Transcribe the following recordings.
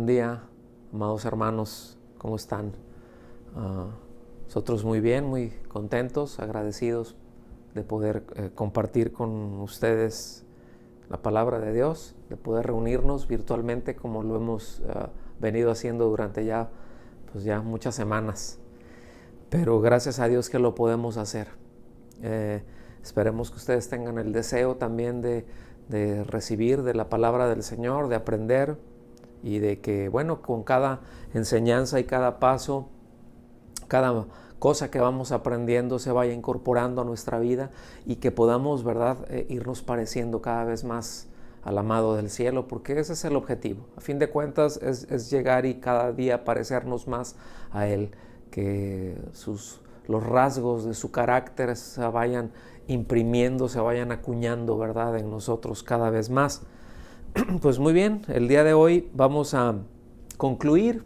Buen día, amados hermanos, ¿cómo están? Nosotros muy bien, muy contentos, agradecidos de poder compartir con ustedes la palabra de Dios, de poder reunirnos virtualmente como lo hemos venido haciendo durante ya muchas semanas. Pero gracias a Dios que lo podemos hacer. Esperemos que ustedes tengan el deseo también de recibir de la palabra del Señor, de aprender y de que, con cada enseñanza y cada paso, cada cosa que vamos aprendiendo se vaya incorporando a nuestra vida y que podamos, ¿verdad?, irnos pareciendo cada vez más al amado del cielo, porque ese es el objetivo. A fin de cuentas es llegar y cada día parecernos más a Él, que los rasgos de su carácter se vayan imprimiendo, se vayan acuñando, ¿verdad?, en nosotros cada vez más. Pues muy bien, el día de hoy vamos a concluir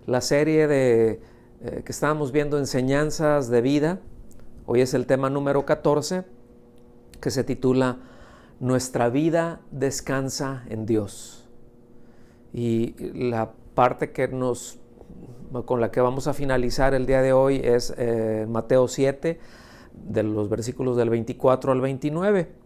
la serie que estábamos viendo, enseñanzas de vida. Hoy es el tema número 14, que se titula Nuestra vida descansa en Dios. Y la parte con la que vamos a finalizar el día de hoy es Mateo 7, de los versículos del 24 al 29.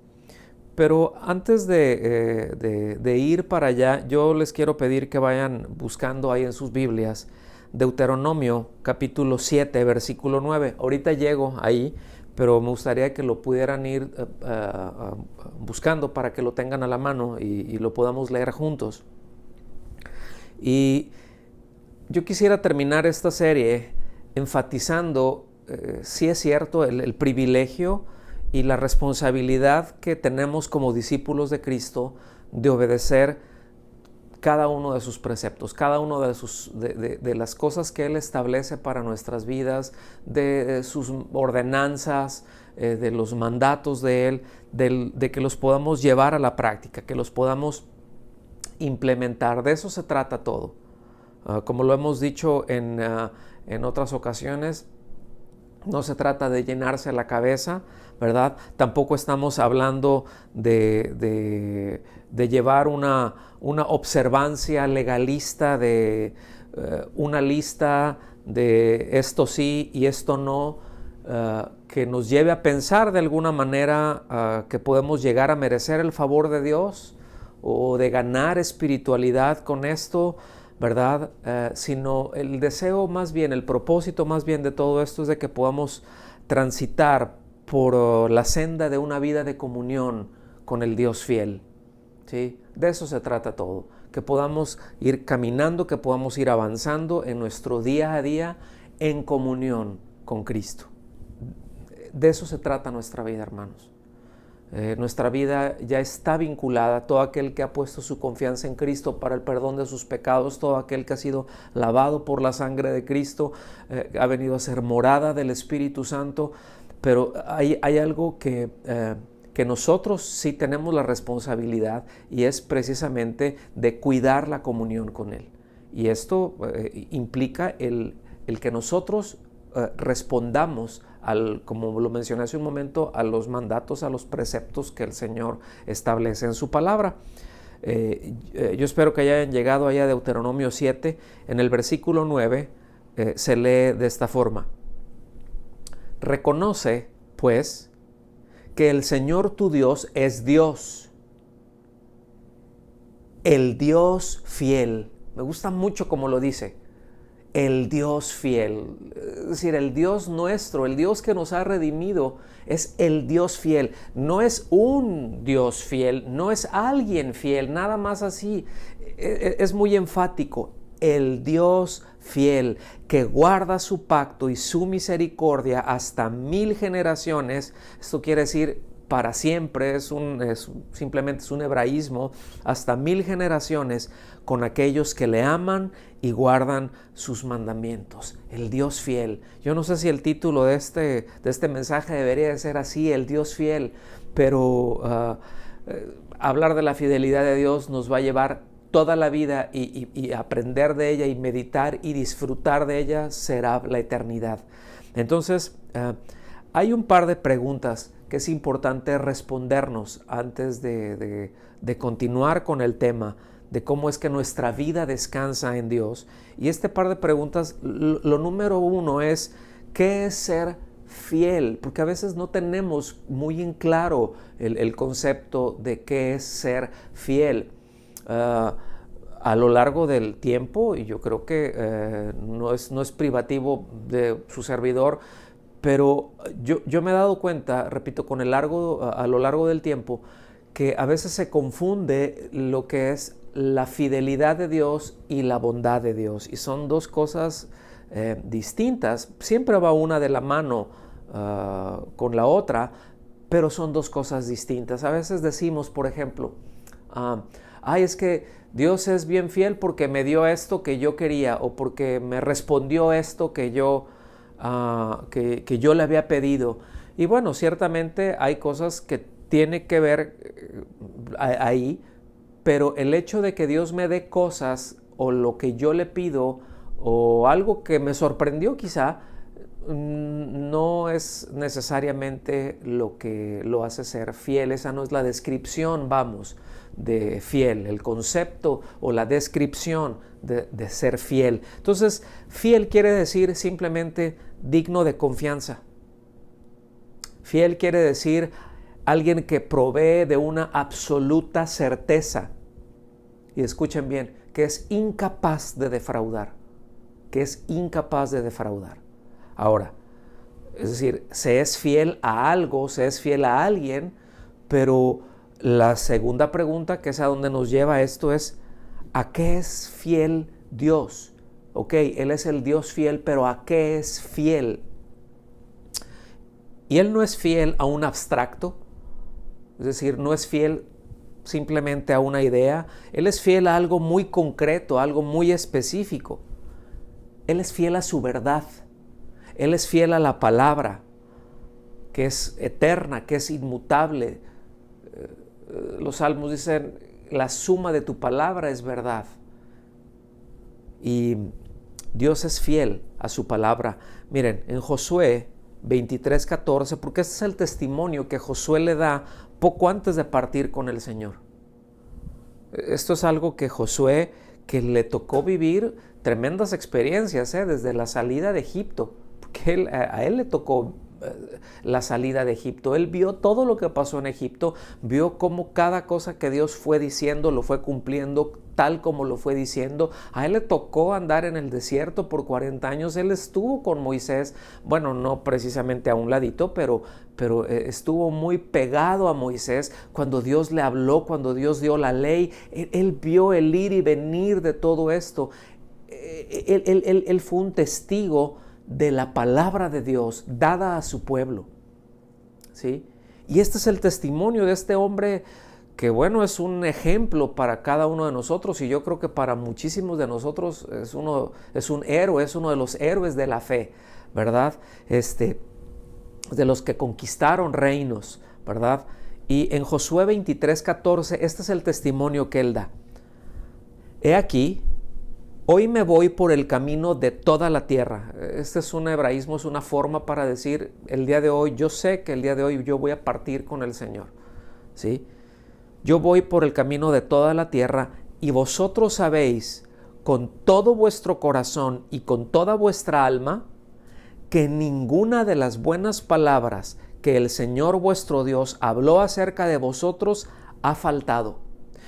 Pero antes de ir para allá, yo les quiero pedir que vayan buscando ahí en sus Biblias Deuteronomio capítulo 7, versículo 9. Ahorita llego ahí, pero me gustaría que lo pudieran ir buscando para que lo tengan a la mano y lo podamos leer juntos. Y yo quisiera terminar esta serie enfatizando, si es cierto, el privilegio y la responsabilidad que tenemos como discípulos de Cristo de obedecer cada uno de sus preceptos, cada uno de las cosas que Él establece para nuestras vidas, de sus ordenanzas, de los mandatos de Él, de que los podamos llevar a la práctica, que los podamos implementar. De eso se trata todo. Como lo hemos dicho en otras ocasiones, no se trata de llenarse la cabeza, ¿verdad? Tampoco estamos hablando de llevar una observancia legalista, de una lista de esto sí y esto no, que nos lleve a pensar de alguna manera que podemos llegar a merecer el favor de Dios o de ganar espiritualidad con esto, ¿verdad? Sino el deseo más bien, el propósito más bien de todo esto es de que podamos transitar por la senda de una vida de comunión con el Dios fiel, ¿sí? De eso se trata todo, que podamos ir caminando, que podamos ir avanzando en nuestro día a día en comunión con Cristo. De eso se trata nuestra vida, hermanos. Nuestra vida ya está vinculada. Todo aquel que ha puesto su confianza en Cristo para el perdón de sus pecados, todo aquel que ha sido lavado por la sangre de Cristo, ha venido a ser morada del Espíritu Santo. Pero hay algo que nosotros sí tenemos la responsabilidad, y es precisamente de cuidar la comunión con Él. Y esto implica el que nosotros respondamos, como lo mencioné hace un momento, a los mandatos, a los preceptos que el Señor establece en su palabra. Yo espero que hayan llegado allá a Deuteronomio 7. En el versículo 9 se lee de esta forma: Reconoce, pues, que el Señor tu Dios es Dios, el Dios fiel. Me gusta mucho como lo dice. El Dios fiel, es decir, el Dios nuestro, el Dios que nos ha redimido, es el Dios fiel. No es un Dios fiel, no es alguien fiel, nada más así. Es muy enfático. El Dios fiel, que guarda su pacto y su misericordia hasta 1000 generaciones. Esto quiere decir para siempre, simplemente es un hebraísmo, hasta 1000 generaciones, con aquellos que le aman y guardan sus mandamientos. El Dios fiel. Yo no sé si el título de este mensaje debería de ser así, el Dios fiel, pero hablar de la fidelidad de Dios nos va a llevar toda la vida, y aprender de ella y meditar y disfrutar de ella será la eternidad. Entonces, hay un par de preguntas que es importante respondernos antes de continuar con el tema de cómo es que nuestra vida descansa en Dios. Y este par de preguntas, lo número uno es, ¿qué es ser fiel? Porque a veces no tenemos muy en claro el concepto de qué es ser fiel. A lo largo del tiempo, y yo creo que no es privativo de su servidor, pero yo me he dado cuenta, repito, a lo largo del tiempo, que a veces se confunde lo que es la fidelidad de Dios y la bondad de Dios. Y son dos cosas distintas. Siempre va una de la mano con la otra, pero son dos cosas distintas. A veces decimos, por ejemplo, es que Dios es bien fiel porque me dio esto que yo quería, o porque me respondió esto que yo le había pedido. Y bueno, ciertamente hay cosas que tiene que ver ahí, pero el hecho de que Dios me dé cosas o lo que yo le pido o algo que me sorprendió quizá, no es necesariamente lo que lo hace ser fiel. Esa no es la descripción, de fiel, el concepto o la descripción de ser fiel. Entonces, fiel quiere decir simplemente digno de confianza. Fiel quiere decir alguien que provee de una absoluta certeza. Y escuchen bien, que es incapaz de defraudar. Ahora, es decir, se es fiel a algo, se es fiel a alguien, pero la segunda pregunta, que es a donde nos lleva esto, es ¿a qué es fiel Dios? Ok, Él es el Dios fiel, pero ¿a qué es fiel? Y Él no es fiel a un abstracto, es decir, no es fiel simplemente a una idea. Él es fiel a algo muy concreto, a algo muy específico. Él es fiel a su verdad. Él es fiel a la palabra, que es eterna, que es inmutable. Los salmos dicen, la suma de tu palabra es verdad. Y Dios es fiel a su palabra. Miren, en Josué 23:14, porque este es el testimonio que Josué le da poco antes de partir con el Señor. Esto es algo que Josué, que le tocó vivir tremendas experiencias, desde la salida de Egipto, porque a él le tocó la salida de Egipto. Él vio todo lo que pasó en Egipto, vio cómo cada cosa que Dios fue diciendo lo fue cumpliendo tal como lo fue diciendo. A él le tocó andar en el desierto por 40 años. Él estuvo con Moisés, bueno, no precisamente a un ladito, pero estuvo muy pegado a Moisés cuando Dios le habló, cuando Dios dio la ley. Él vio el ir y venir de todo esto. Él fue un testigo de la palabra de Dios dada a su pueblo, ¿sí? Y este es el testimonio de este hombre que, bueno, es un ejemplo para cada uno de nosotros, y yo creo que para muchísimos de nosotros es un héroe, es uno de los héroes de la fe, ¿verdad? De los que conquistaron reinos, ¿verdad? Y en Josué 23:14, este es el testimonio que él da. He aquí, hoy me voy por el camino de toda la tierra. Este es un hebraísmo, es una forma para decir, el día de hoy, yo sé que el día de hoy yo voy a partir con el Señor, ¿sí? Yo voy por el camino de toda la tierra, y vosotros sabéis con todo vuestro corazón y con toda vuestra alma que ninguna de las buenas palabras que el Señor vuestro Dios habló acerca de vosotros ha faltado.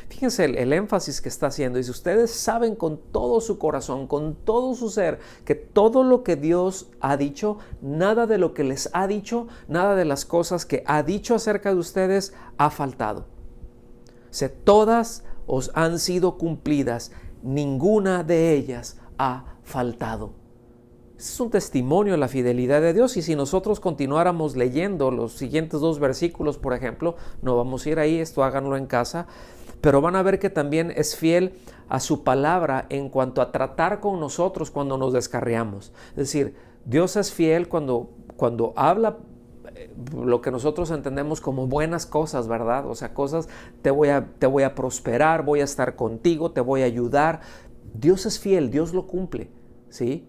Fíjense el énfasis que está haciendo. Dice, ustedes saben con todo su corazón, con todo su ser, que todo lo que Dios ha dicho, nada de lo que les ha dicho, nada de las cosas que ha dicho acerca de ustedes ha faltado. Todas os han sido cumplidas, ninguna de ellas ha faltado. Es un testimonio de la fidelidad de Dios, y si nosotros continuáramos leyendo los siguientes 2 versículos, por ejemplo, no vamos a ir ahí, esto háganlo en casa, pero van a ver que también es fiel a su palabra en cuanto a tratar con nosotros cuando nos descarriamos. Es decir, Dios es fiel cuando habla lo que nosotros entendemos como buenas cosas, ¿verdad? O sea, cosas, te voy a prosperar, voy a estar contigo, te voy a ayudar. Dios es fiel, Dios lo cumple, ¿sí?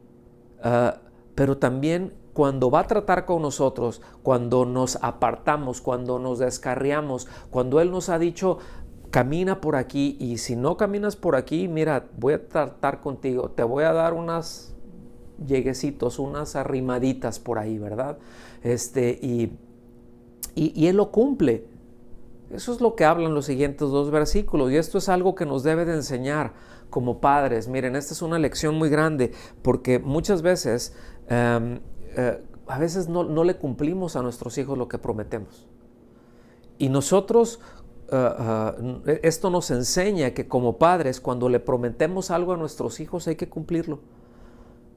Pero también cuando va a tratar con nosotros, cuando nos apartamos, cuando nos descarriamos, cuando Él nos ha dicho, camina por aquí, y si no caminas por aquí, mira, voy a tratar contigo, te voy a dar unas lleguecitos, unas arrimaditas por ahí, ¿verdad? Y Él lo cumple. Eso es lo que hablan los siguientes 2 versículos, y esto es algo que nos debe de enseñar como padres. Miren, esta es una lección muy grande, porque muchas veces, a veces no le cumplimos a nuestros hijos lo que prometemos. Y nosotros, esto nos enseña que como padres, cuando le prometemos algo a nuestros hijos, hay que cumplirlo.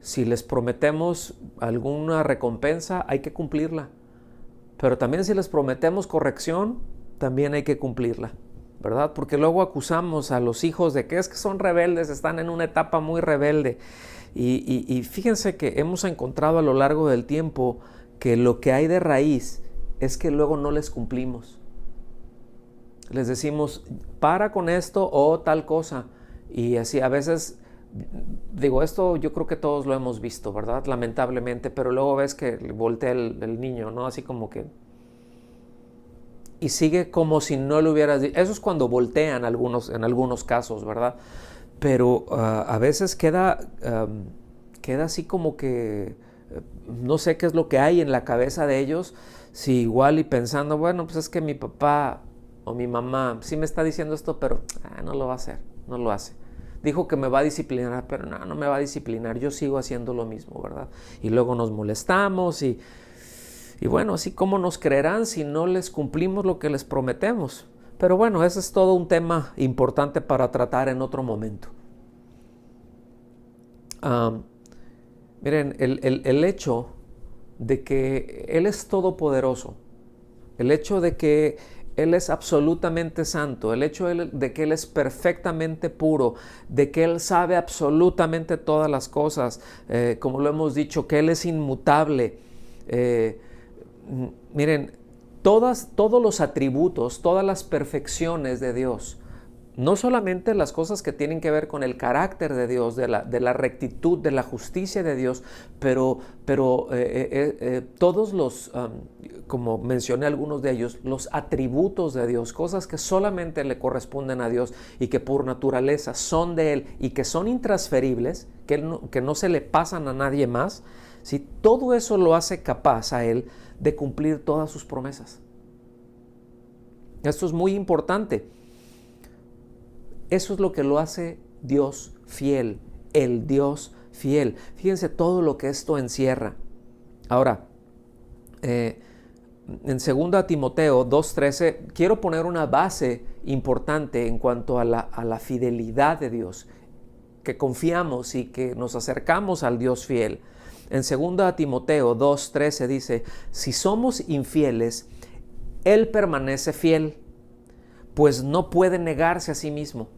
Si les prometemos alguna recompensa, hay que cumplirla. Pero también si les prometemos corrección, también hay que cumplirla, ¿verdad? Porque luego acusamos a los hijos de que es que son rebeldes, están en una etapa muy rebelde. Y fíjense que hemos encontrado a lo largo del tiempo que lo que hay de raíz es que luego no les cumplimos. Les decimos, para con esto o tal cosa. Y así a veces, digo, esto yo creo que todos lo hemos visto, ¿verdad? Lamentablemente, pero luego ves que voltea el niño, ¿no? Así como que... y sigue como si no lo hubieras dicho. Eso es cuando voltean en algunos casos, ¿verdad? Pero a veces queda así como que no sé qué es lo que hay en la cabeza de ellos, si igual y pensando, bueno, pues es que mi papá o mi mamá sí me está diciendo esto, pero no lo va a hacer, no lo hace. Dijo que me va a disciplinar, pero no me va a disciplinar, yo sigo haciendo lo mismo, ¿verdad? Y luego nos molestamos y bueno, así como nos creerán si no les cumplimos lo que les prometemos. Pero bueno, ese es todo un tema importante para tratar en otro momento. Miren, el hecho de que Él es todopoderoso, el hecho de que Él es absolutamente santo, el hecho de que Él es perfectamente puro, de que Él sabe absolutamente todas las cosas, como lo hemos dicho, que Él es inmutable. Miren, todos los atributos, todas las perfecciones de Dios, no solamente las cosas que tienen que ver con el carácter de Dios, de la rectitud, de la justicia de Dios, pero todos los, como mencioné algunos de ellos, los atributos de Dios, cosas que solamente le corresponden a Dios y que por naturaleza son de Él y que son intransferibles, que no se le pasan a nadie más, ¿sí? Todo eso lo hace capaz a Él de cumplir todas sus promesas. Esto es muy importante. Eso es lo que lo hace Dios fiel, el Dios fiel. Fíjense todo lo que esto encierra. Ahora, en 2 Timoteo 2:13, quiero poner una base importante en cuanto a la fidelidad de Dios, que confiamos y que nos acercamos al Dios fiel. En 2 Timoteo 2:13 dice, si somos infieles, Él permanece fiel, pues no puede negarse a sí mismo.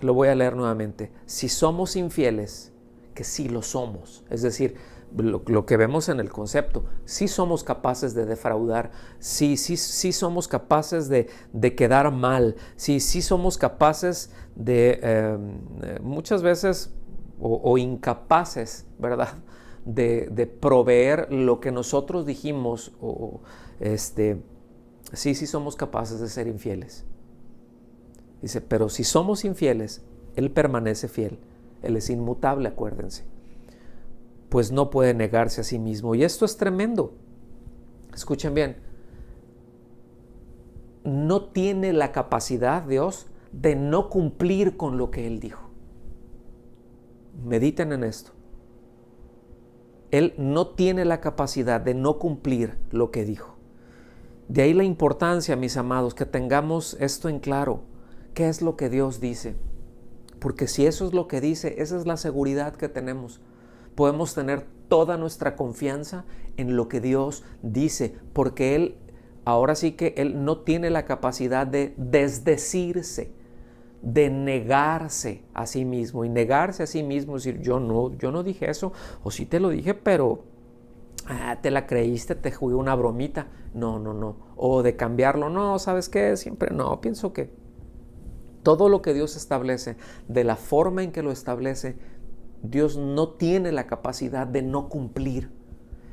Lo voy a leer nuevamente. Si somos infieles, que sí lo somos, es decir, lo que vemos en el concepto, sí somos capaces de defraudar, sí somos capaces de quedar mal, sí somos capaces de muchas veces o incapaces, ¿verdad?, de proveer lo que nosotros dijimos, sí somos capaces de ser infieles. Dice, pero si somos infieles, Él permanece fiel. Él es inmutable, acuérdense. Pues no puede negarse a sí mismo. Y esto es tremendo. Escuchen bien. No tiene la capacidad, Dios, de no cumplir con lo que Él dijo. Mediten en esto. Él no tiene la capacidad de no cumplir lo que dijo. De ahí la importancia, mis amados, que tengamos esto en claro. ¿Qué es lo que Dios dice? Porque si eso es lo que dice, esa es la seguridad que tenemos. Podemos tener toda nuestra confianza en lo que Dios dice, porque Él, ahora sí que Él no tiene la capacidad de desdecirse, de negarse a sí mismo. Y negarse a sí mismo, es decir, yo no dije eso, o sí te lo dije, pero te la creíste, te jugué una bromita. No. O de cambiarlo, no, ¿sabes qué? Siempre no, pienso que todo lo que Dios establece, de la forma en que lo establece, Dios no tiene la capacidad de no cumplir.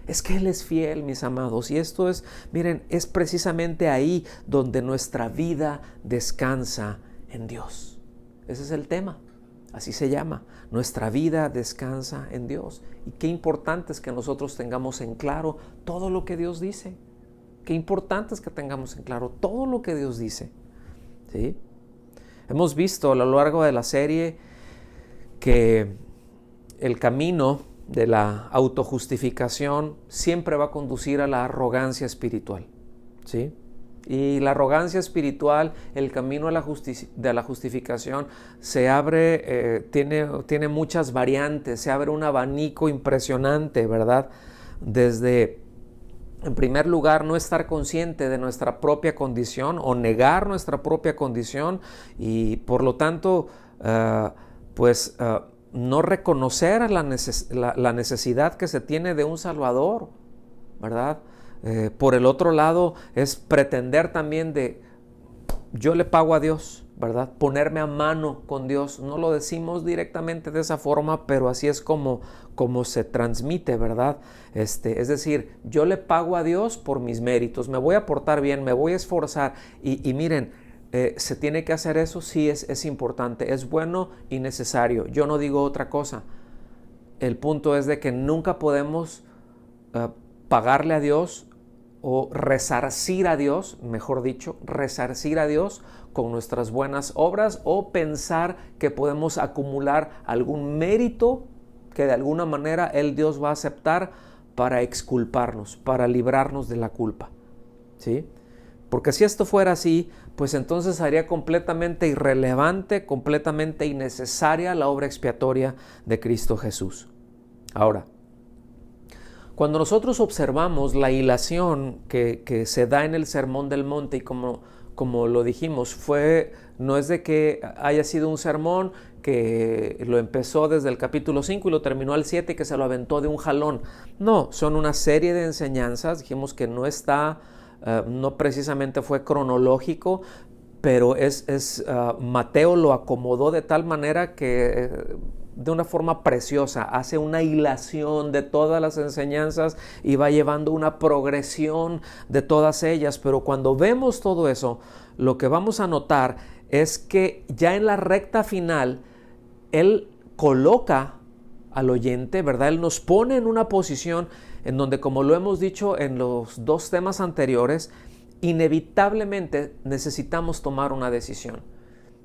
Es que Él es fiel, mis amados. Y esto es, miren, es precisamente ahí donde nuestra vida descansa en Dios. Ese es el tema. Así se llama. Nuestra vida descansa en Dios. Y qué importante es que nosotros tengamos en claro todo lo que Dios dice. Qué importante es que tengamos en claro todo lo que Dios dice. ¿Sí? Hemos visto a lo largo de la serie que el camino de la autojustificación siempre va a conducir a la arrogancia espiritual. ¿Sí? Y la arrogancia espiritual, el camino de la justificación se abre, tiene muchas variantes, se abre un abanico impresionante, ¿verdad? Desde, en primer lugar, no estar consciente de nuestra propia condición o negar nuestra propia condición y por lo tanto, no reconocer la necesidad que se tiene de un Salvador, ¿verdad? Por el otro lado es pretender también de yo le pago a Dios, ¿verdad? Ponerme a mano con Dios. No lo decimos directamente de esa forma, pero así es como se transmite, ¿verdad? Es decir, yo le pago a Dios por mis méritos, me voy a portar bien, me voy a esforzar y miren, ¿se tiene que hacer eso? Sí, es importante, es bueno y necesario. Yo no digo otra cosa. El punto es de que nunca podemos pagarle a Dios o resarcir a Dios, mejor dicho, resarcir a Dios con nuestras buenas obras o pensar que podemos acumular algún mérito que de alguna manera Dios va a aceptar para exculparnos, para librarnos de la culpa. ¿Sí? Porque si esto fuera así, pues entonces sería completamente irrelevante, completamente innecesaria la obra expiatoria de Cristo Jesús. Ahora, cuando nosotros observamos la ilación que se da en el Sermón del Monte y como lo dijimos, no es de que haya sido un sermón que lo empezó desde el capítulo 5 y lo terminó al 7 y que se lo aventó de un jalón. No, son una serie de enseñanzas, dijimos que no precisamente fue cronológico, pero Mateo lo acomodó de tal manera que de una forma preciosa, hace una hilación de todas las enseñanzas y va llevando una progresión de todas ellas, pero cuando vemos todo eso, lo que vamos a notar es que ya en la recta final, Él coloca al oyente, ¿verdad? Él nos pone en una posición en donde, como lo hemos dicho en los dos temas anteriores, inevitablemente necesitamos tomar una decisión.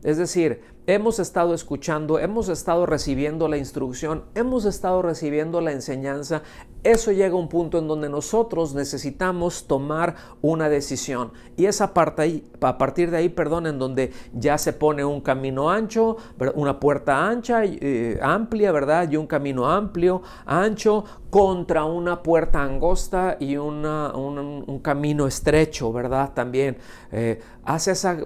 Es decir, hemos estado escuchando, hemos estado recibiendo la instrucción, hemos estado recibiendo la enseñanza. Eso llega a un punto en donde nosotros necesitamos tomar una decisión. Y es a partir de ahí, en donde ya se pone un camino ancho, una puerta ancha, amplia, ¿verdad? Y un camino amplio, ancho, contra una puerta angosta y un camino estrecho, ¿verdad? También hace esa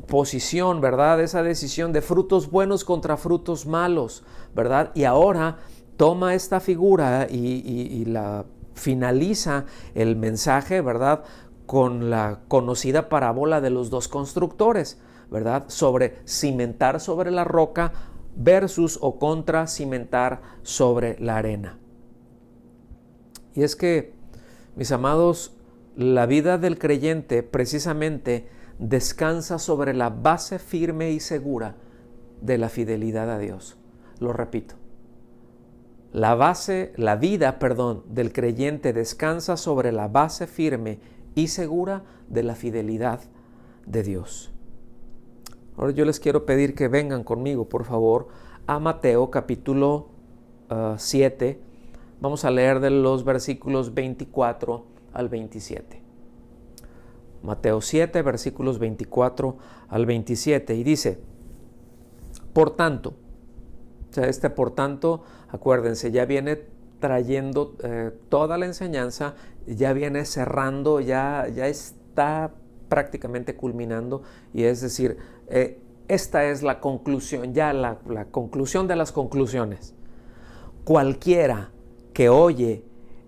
posición, ¿verdad? Esa decisión de frutos buenos contra frutos malos, ¿verdad? Y ahora toma esta figura y la finaliza el mensaje, ¿verdad? Con la conocida parábola de los dos constructores, ¿verdad? Sobre cimentar sobre la roca versus o contra cimentar sobre la arena. Y es que, mis amados, la vida del creyente precisamente descansa sobre la base firme y segura de la fidelidad a Dios. Lo repito. La vida del creyente descansa sobre la base firme y segura de la fidelidad de Dios. Ahora yo les quiero pedir que vengan conmigo, por favor, a Mateo capítulo 7. Vamos a leer de los versículos 24 al 27. Mateo 7, versículos 24 al 27. Y dice, por tanto, por tanto, acuérdense, ya viene trayendo toda la enseñanza, ya viene cerrando, ya está prácticamente culminando, y es decir, esta es la conclusión, ya la conclusión de las conclusiones. Cualquiera que oye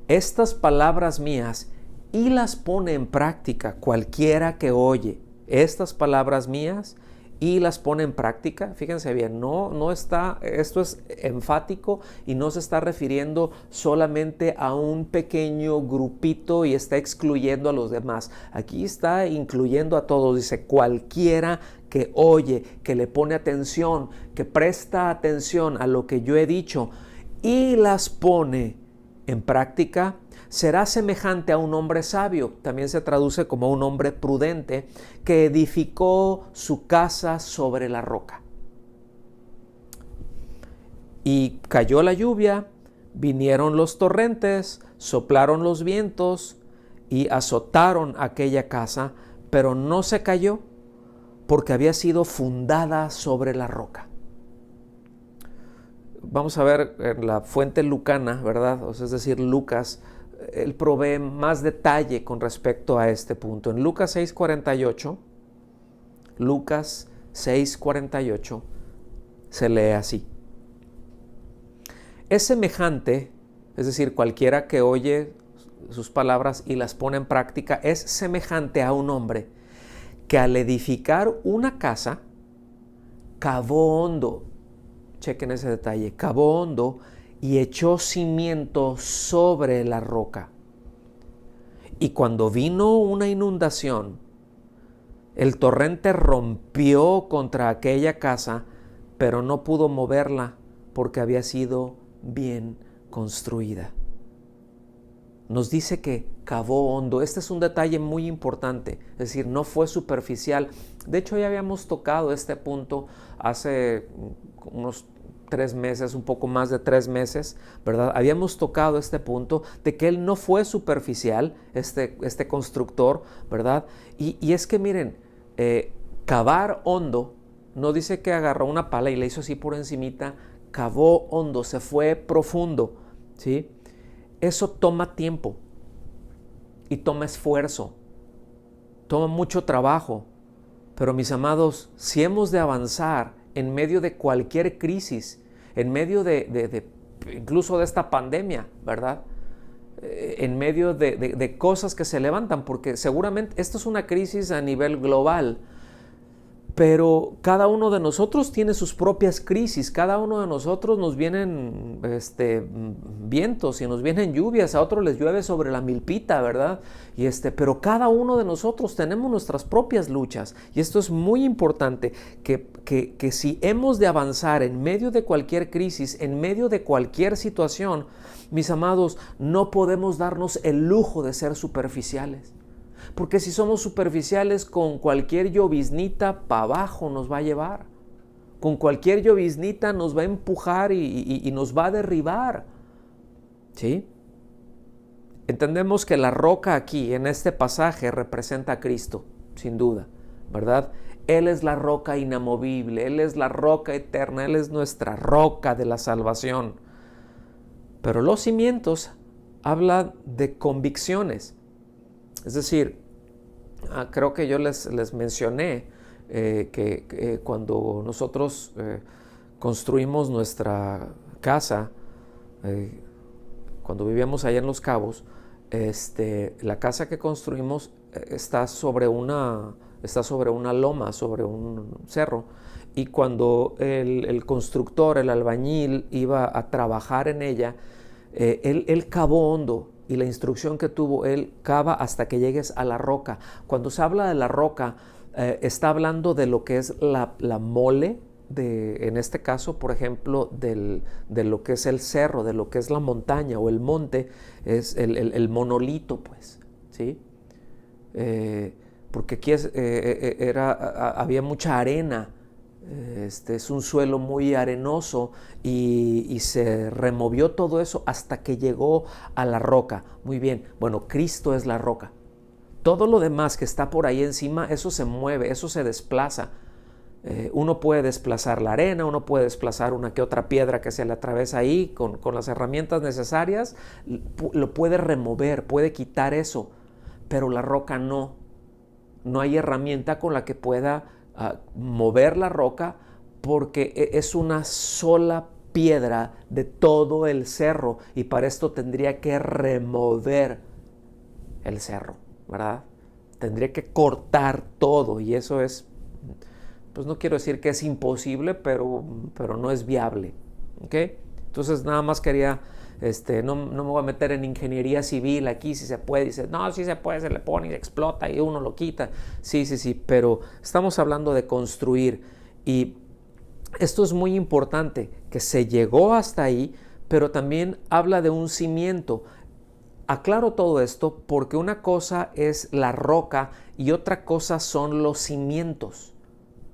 estas palabras mías y las pone en práctica, cualquiera que oye estas palabras mías y las pone en práctica. Fíjense bien, no está, esto es enfático y no se está refiriendo solamente a un pequeño grupito y está excluyendo a los demás. Aquí está incluyendo a todos. Dice, cualquiera que oye, que le pone atención, que presta atención a lo que yo he dicho y las pone en práctica, será semejante a un hombre sabio, también se traduce como un hombre prudente, que edificó su casa sobre la roca. Y cayó la lluvia, vinieron los torrentes, soplaron los vientos y azotaron aquella casa, pero no se cayó porque había sido fundada sobre la roca. Vamos a ver en la fuente lucana, ¿verdad? Es decir, Lucas, él provee más detalle con respecto a este punto. En Lucas 6:48, Lucas 6:48 se lee así. Es semejante, es decir, cualquiera que oye sus palabras y las pone en práctica, es semejante a un hombre que al edificar una casa, cavó hondo. Chequen ese detalle, cavó hondo y echó cimiento sobre la roca. Y cuando vino una inundación, el torrente rompió contra aquella casa, pero no pudo moverla porque había sido bien construida. Nos dice que cavó hondo. Este es un detalle muy importante, es decir, no fue superficial. De hecho, ya habíamos tocado este punto hace unos 3 meses, un poco más de 3 meses, ¿verdad? Habíamos tocado este punto de que él no fue superficial, este constructor, ¿verdad? Y es que miren, cavar hondo, no dice que agarró una pala y le hizo así por encimita, cavó hondo, se fue profundo, ¿sí? Eso toma tiempo y toma esfuerzo, toma mucho trabajo, pero mis amados, si hemos de avanzar en medio de cualquier crisis, en medio de incluso de esta pandemia, ¿verdad? En medio de cosas que se levantan, porque seguramente esto es una crisis a nivel global, pero cada uno de nosotros tiene sus propias crisis, cada uno de nosotros nos vienen vientos y nos vienen lluvias, a otros les llueve sobre la milpita, ¿verdad? Pero cada uno de nosotros tenemos nuestras propias luchas y esto es muy importante, que si hemos de avanzar en medio de cualquier crisis, en medio de cualquier situación, mis amados, no podemos darnos el lujo de ser superficiales. Porque si somos superficiales, con cualquier lloviznita para abajo nos va a llevar. Con cualquier lloviznita nos va a empujar y nos va a derribar. ¿Sí? Entendemos que la roca aquí, en este pasaje, representa a Cristo, sin duda, ¿verdad? Él es la roca inamovible, Él es la roca eterna, Él es nuestra roca de la salvación. Pero los cimientos hablan de convicciones. Es decir, creo que yo les mencioné que cuando nosotros construimos nuestra casa, cuando vivíamos allá en Los Cabos, la casa que construimos está sobre una loma, sobre un cerro, y cuando el constructor, el albañil, iba a trabajar en ella, él cavó hondo. Y la instrucción que tuvo, él cava hasta que llegues a la roca. Cuando se habla de la roca, está hablando de lo que es la mole, en este caso, por ejemplo, de lo que es el cerro, de lo que es la montaña o el monte, es el monolito, pues, ¿sí? Porque aquí había mucha arena. Es un suelo muy arenoso y se removió todo eso hasta que llegó a la roca. Muy bien, bueno, Cristo es la roca. Todo lo demás que está por ahí encima, eso se mueve, eso se desplaza. Uno puede desplazar la arena, uno puede desplazar una que otra piedra que se le atraviesa ahí con las herramientas necesarias, lo puede remover, puede quitar eso, pero la roca no. No hay herramienta con la que pueda mover la roca porque es una sola piedra de todo el cerro y para esto tendría que remover el cerro, ¿verdad? Tendría que cortar todo y eso es pues no quiero decir que es imposible, pero no es viable. ¿Ok? Entonces nada más quería, no me voy a meter en ingeniería civil aquí, si se puede. Dice, no, si se puede, se le pone y se explota y uno lo quita. Sí, pero estamos hablando de construir. Y esto es muy importante, que se llegó hasta ahí, pero también habla de un cimiento. Aclaro todo esto porque una cosa es la roca y otra cosa son los cimientos.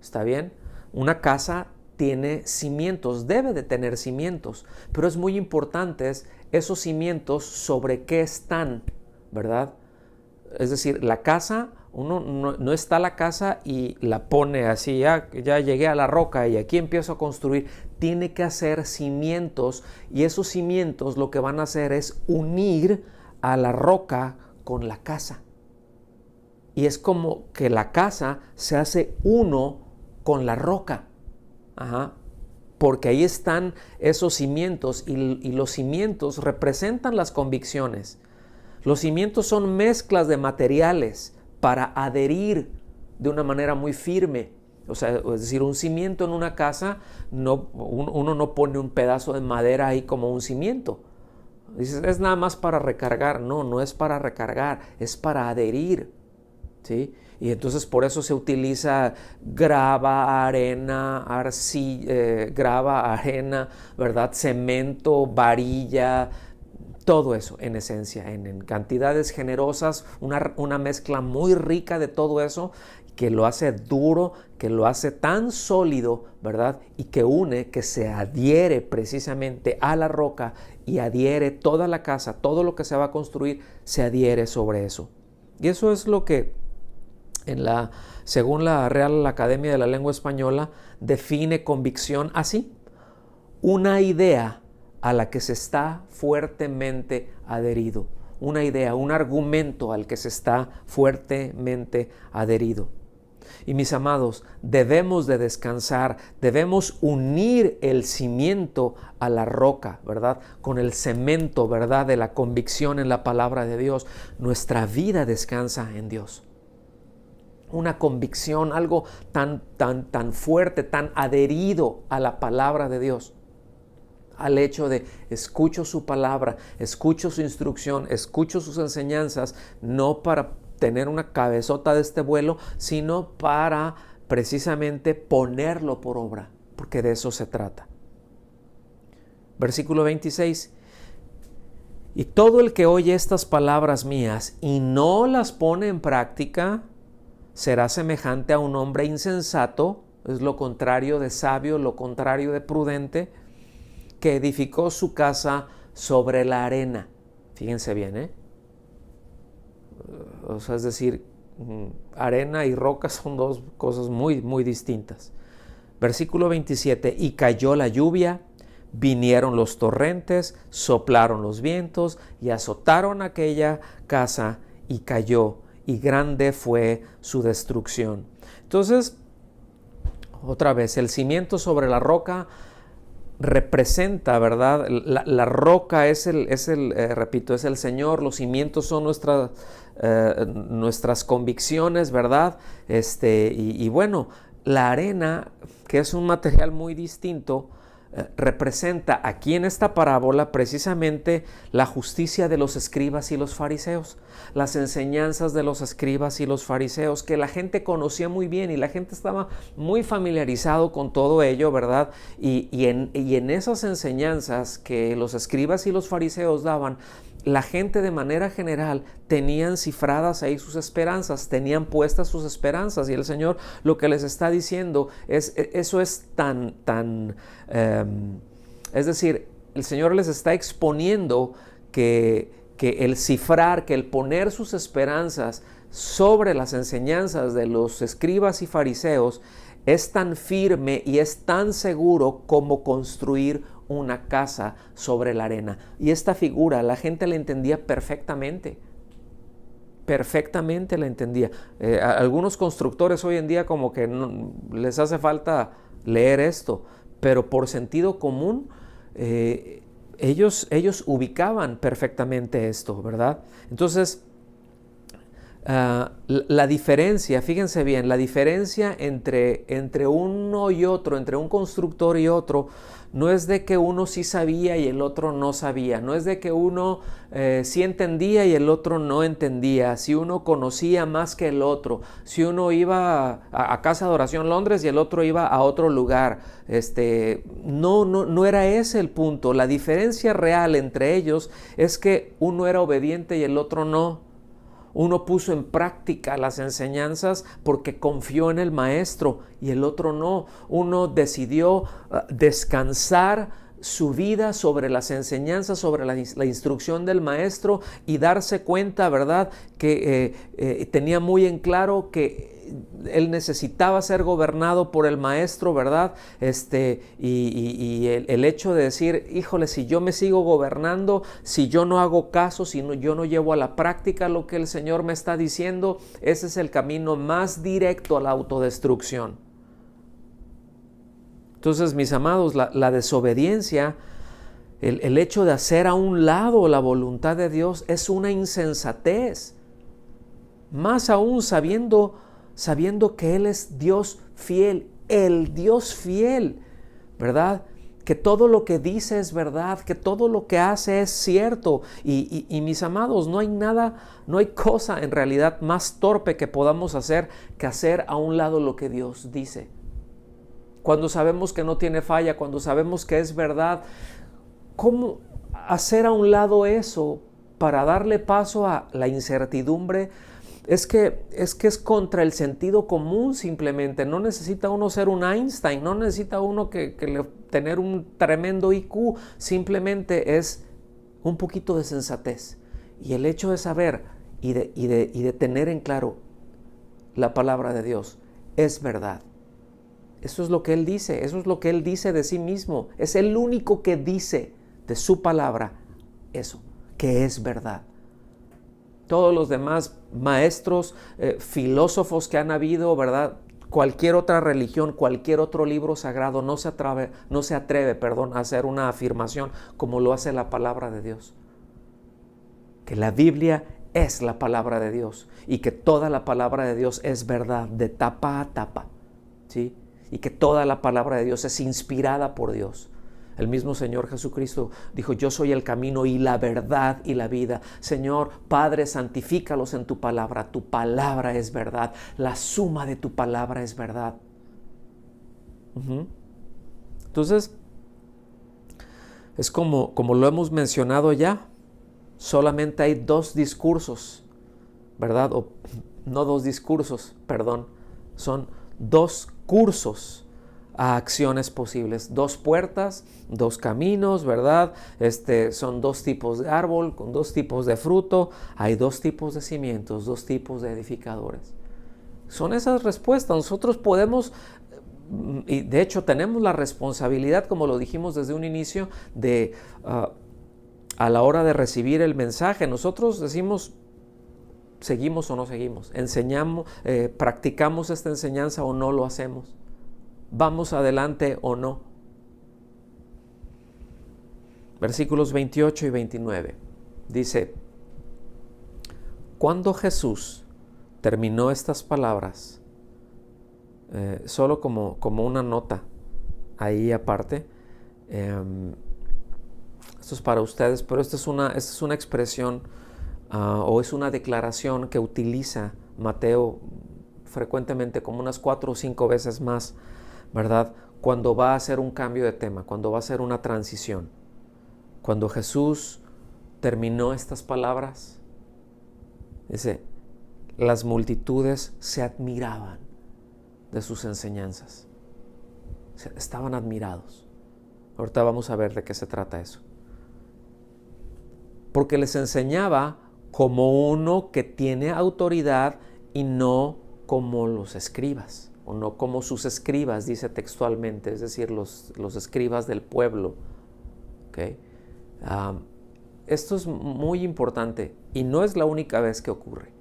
¿Está bien? Una casa tiene cimientos, debe de tener cimientos, pero es muy importante esos cimientos sobre qué están, ¿verdad? Es decir, la casa, uno no está la casa y la pone así, ya llegué a la roca y aquí empiezo a construir. Tiene que hacer cimientos y esos cimientos lo que van a hacer es unir a la roca con la casa. Y es como que la casa se hace uno con la roca. Ajá. Porque ahí están esos cimientos y los cimientos representan las convicciones. Los cimientos son mezclas de materiales para adherir de una manera muy firme. O sea, es decir, un cimiento en una casa, uno no pone un pedazo de madera ahí como un cimiento. Dices, es nada más para recargar. No es para recargar, es para adherir. ¿Sí? Y entonces por eso se utiliza grava, arena, ¿verdad? Cemento, varilla, todo eso en esencia, en cantidades generosas, una mezcla muy rica de todo eso que lo hace duro, que lo hace tan sólido, ¿verdad? Y que une, que se adhiere precisamente a la roca y adhiere toda la casa, todo lo que se va a construir, se adhiere sobre eso. Y eso es lo que según la Real Academia de la Lengua Española, define convicción así: una idea a la que se está fuertemente adherido, una idea, un argumento al que se está fuertemente adherido. Y mis amados, debemos de descansar, debemos unir el cimiento a la roca, ¿verdad? Con el cemento, ¿verdad? De la convicción en la palabra de Dios. Nuestra vida descansa en Dios. Una convicción, algo tan fuerte, tan adherido a la palabra de Dios, al hecho de escucho su palabra, escucho su instrucción, escucho sus enseñanzas, no para tener una cabezota de este vuelo, sino para precisamente ponerlo por obra, porque de eso se trata. Versículo 26. Y todo el que oye estas palabras mías y no las pone en práctica, será semejante a un hombre insensato, es lo contrario de sabio, lo contrario de prudente, que edificó su casa sobre la arena. Fíjense bien, O sea, es decir, arena y roca son dos cosas muy, muy distintas. Versículo 27, y cayó la lluvia, vinieron los torrentes, soplaron los vientos y azotaron aquella casa y cayó, y grande fue su destrucción. Entonces, otra vez, el cimiento sobre la roca representa, ¿verdad? La roca repito, es el Señor, los cimientos son nuestras convicciones, ¿verdad? Y bueno, la arena, que es un material muy distinto, representa aquí en esta parábola precisamente la justicia de los escribas y los fariseos, las enseñanzas de los escribas y los fariseos, que la gente conocía muy bien y la gente estaba muy familiarizado con todo ello, ¿verdad? Y en esas enseñanzas que los escribas y los fariseos daban, la gente de manera general tenían cifradas ahí sus esperanzas, tenían puestas sus esperanzas, y el Señor lo que les está diciendo eso es es decir, el Señor les está exponiendo que el cifrar, que el poner sus esperanzas sobre las enseñanzas de los escribas y fariseos es tan firme y es tan seguro como construir una casa sobre la arena. Y esta figura la gente la entendía perfectamente la entendía. Algunos constructores hoy en día como que les hace falta leer esto, pero por sentido común ellos ubicaban perfectamente esto, ¿verdad? Entonces, La diferencia, fíjense bien, la diferencia entre uno y otro, entre un constructor y otro, no es de que uno sí sabía y el otro no sabía, no es de que uno sí entendía y el otro no entendía, si uno conocía más que el otro, si uno iba a Casa de Oración Londres y el otro iba a otro lugar, no era ese el punto. La diferencia real entre ellos es que uno era obediente y el otro no. Uno puso en práctica las enseñanzas porque confió en el maestro y el otro no. Uno decidió descansar su vida sobre las enseñanzas, sobre la instrucción del maestro y darse cuenta, ¿verdad?, que tenía muy en claro que él necesitaba ser gobernado por el maestro, ¿verdad? Y el hecho de decir, híjole, si yo me sigo gobernando, si yo no hago caso, si yo no llevo a la práctica lo que el Señor me está diciendo, ese es el camino más directo a la autodestrucción. Entonces, mis amados, la desobediencia, el hecho de hacer a un lado la voluntad de Dios es una insensatez. Más aún sabiendo que Él es Dios fiel, el Dios fiel, ¿verdad? Que todo lo que dice es verdad, que todo lo que hace es cierto. Y mis amados, no hay nada, no hay cosa en realidad más torpe que podamos hacer que hacer a un lado lo que Dios dice. Cuando sabemos que no tiene falla, cuando sabemos que es verdad, ¿cómo hacer a un lado eso para darle paso a la incertidumbre? Es que es contra el sentido común simplemente. No necesita uno ser un Einstein, no necesita uno tener un tremendo IQ, simplemente es un poquito de sensatez. Y el hecho de saber y de tener en claro la palabra de Dios es verdad. Eso es lo que Él dice, eso es lo que Él dice de sí mismo. Es el único que dice de su palabra eso, que es verdad. Todos los demás maestros, filósofos que han habido, ¿verdad? Cualquier otra religión, cualquier otro libro sagrado no se atreve, a hacer una afirmación como lo hace la palabra de Dios. Que la Biblia es la palabra de Dios y que toda la palabra de Dios es verdad, de tapa a tapa, ¿sí? Y que toda la palabra de Dios es inspirada por Dios. El mismo Señor Jesucristo dijo, yo soy el camino y la verdad y la vida. Señor, Padre, santifícalos en tu palabra es verdad. La suma de tu palabra es verdad. Entonces, es como lo hemos mencionado ya, solamente hay dos discursos, ¿verdad? O no dos discursos, perdón, son dos cursos a acciones posibles, dos puertas, dos caminos, ¿verdad? Son dos tipos de árbol con dos tipos de fruto, hay dos tipos de cimientos, dos tipos de edificadores. Son esas respuestas. Nosotros podemos, y de hecho tenemos la responsabilidad, como lo dijimos desde un inicio, de a la hora de recibir el mensaje, nosotros decimos, ¿seguimos o no seguimos? ¿Enseñamos, practicamos esta enseñanza o no lo hacemos? ¿Vamos adelante o no? Versículos 28 y 29. Dice, cuando Jesús terminó estas palabras, solo como una nota ahí aparte, esto es para ustedes, pero esta es una expresión o es una declaración que utiliza Mateo frecuentemente, como unas 4 o 5 veces más, ¿verdad? Cuando va a hacer un cambio de tema, cuando va a hacer una transición. Cuando Jesús terminó estas palabras, dice, las multitudes se admiraban de sus enseñanzas. Estaban admirados. Ahorita vamos a ver de qué se trata eso. Porque les enseñaba como uno que tiene autoridad y no como los escribas. O no como sus escribas, dice textualmente, es decir, los escribas del pueblo. ¿Okay? Esto es muy importante y no es la única vez que ocurre.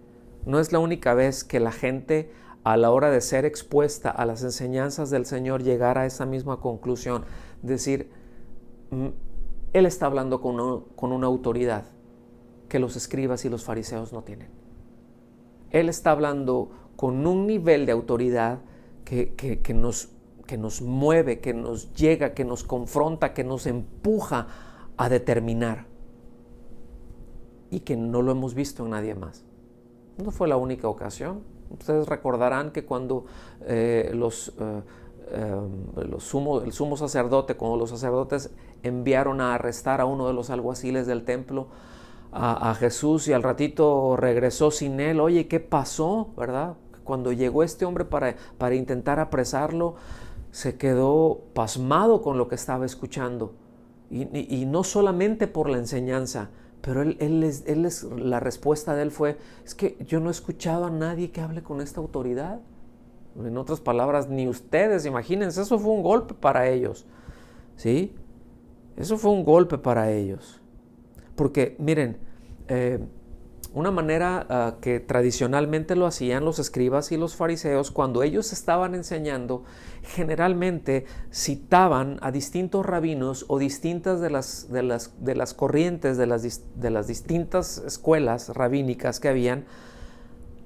No es la única vez que la gente, a la hora de ser expuesta a las enseñanzas del Señor, llegara a esa misma conclusión. Decir, Él está hablando con una autoridad que los escribas y los fariseos no tienen. Él está hablando con un nivel de autoridad que nos mueve, que nos llega, que nos confronta, que nos empuja a determinar. Y que no lo hemos visto en nadie más. No fue la única ocasión. Ustedes recordarán que cuando el sumo sacerdote, cuando los sacerdotes enviaron a arrestar a uno de los alguaciles del templo, a Jesús, y al ratito regresó sin él. Oye, ¿qué pasó? ¿Verdad? Cuando llegó este hombre para intentar apresarlo, se quedó pasmado con lo que estaba escuchando. Y no solamente por la enseñanza, pero la respuesta de él fue: es que yo no he escuchado a nadie que hable con esta autoridad. En otras palabras, ni ustedes, imagínense, eso fue un golpe para ellos. ¿Sí? Eso fue un golpe para ellos. Porque, miren, una manera que tradicionalmente lo hacían los escribas y los fariseos, cuando ellos estaban enseñando, generalmente citaban a distintos rabinos o distintas de las corrientes de las distintas escuelas rabínicas que habían,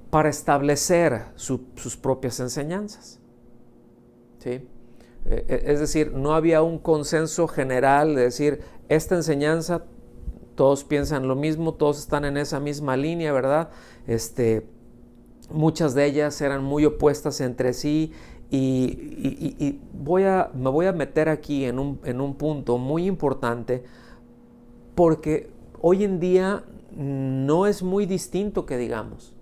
para establecer sus propias enseñanzas. ¿Sí? Es decir, no había un consenso general de decir, esta enseñanza todos piensan lo mismo, todos están en esa misma línea, ¿verdad? Muchas de ellas eran muy opuestas entre sí, y me voy a meter aquí en un punto muy importante, porque hoy en día no es muy distinto que digamos.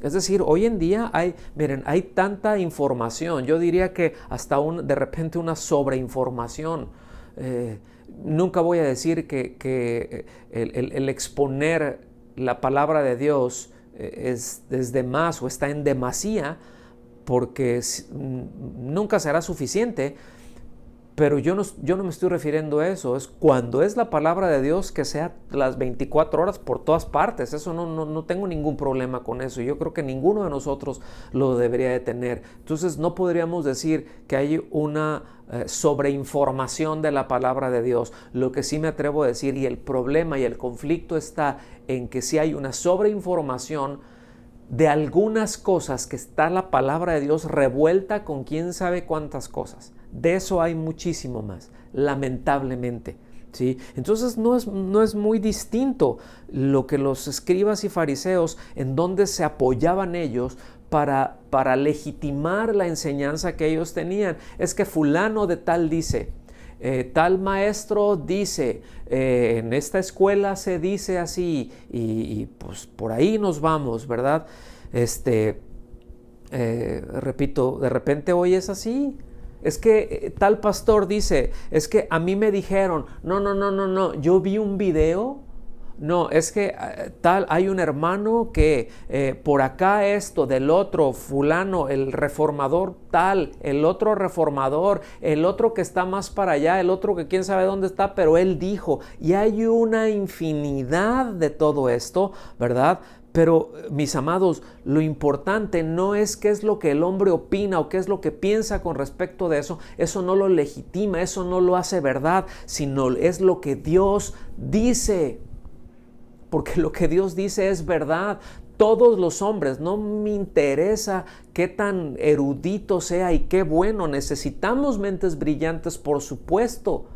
Es decir, hoy en día hay tanta información, yo diría que hasta de repente una sobreinformación. Nunca voy a decir que el exponer la palabra de Dios es de más o está en demasía, porque nunca será suficiente, pero yo no me estoy refiriendo a eso. Es cuando es la palabra de Dios, que sea las 24 horas por todas partes. Eso no tengo ningún problema con eso. Yo creo que ninguno de nosotros lo debería de tener. Entonces no podríamos decir que hay una sobreinformación de la palabra de Dios. Lo que sí me atrevo a decir, y el problema y el conflicto está en que si hay una sobreinformación de algunas cosas, que está la palabra de Dios revuelta con quién sabe cuántas cosas. De eso hay muchísimo más, lamentablemente. ¿Sí? Entonces no es muy distinto lo que los escribas y fariseos, en donde se apoyaban ellos para legitimar la enseñanza que ellos tenían. Es que fulano de tal dice, tal maestro dice, en esta escuela se dice así, y pues por ahí nos vamos, ¿verdad? Repito, de repente hoy es así. Es que tal pastor dice, es que a mí me dijeron, no, yo vi un video. No, es que hay un hermano que por acá esto, del otro fulano, el reformador tal, el otro reformador, el otro que está más para allá, el otro que quién sabe dónde está, pero él dijo. Y hay una infinidad de todo esto, ¿verdad? Pero, mis amados, lo importante no es qué es lo que el hombre opina o qué es lo que piensa con respecto de eso. Eso no lo legitima, eso no lo hace verdad, sino es lo que Dios dice. Porque lo que Dios dice es verdad. Todos los hombres, no me interesa qué tan erudito sea y qué bueno, necesitamos mentes brillantes, por supuesto.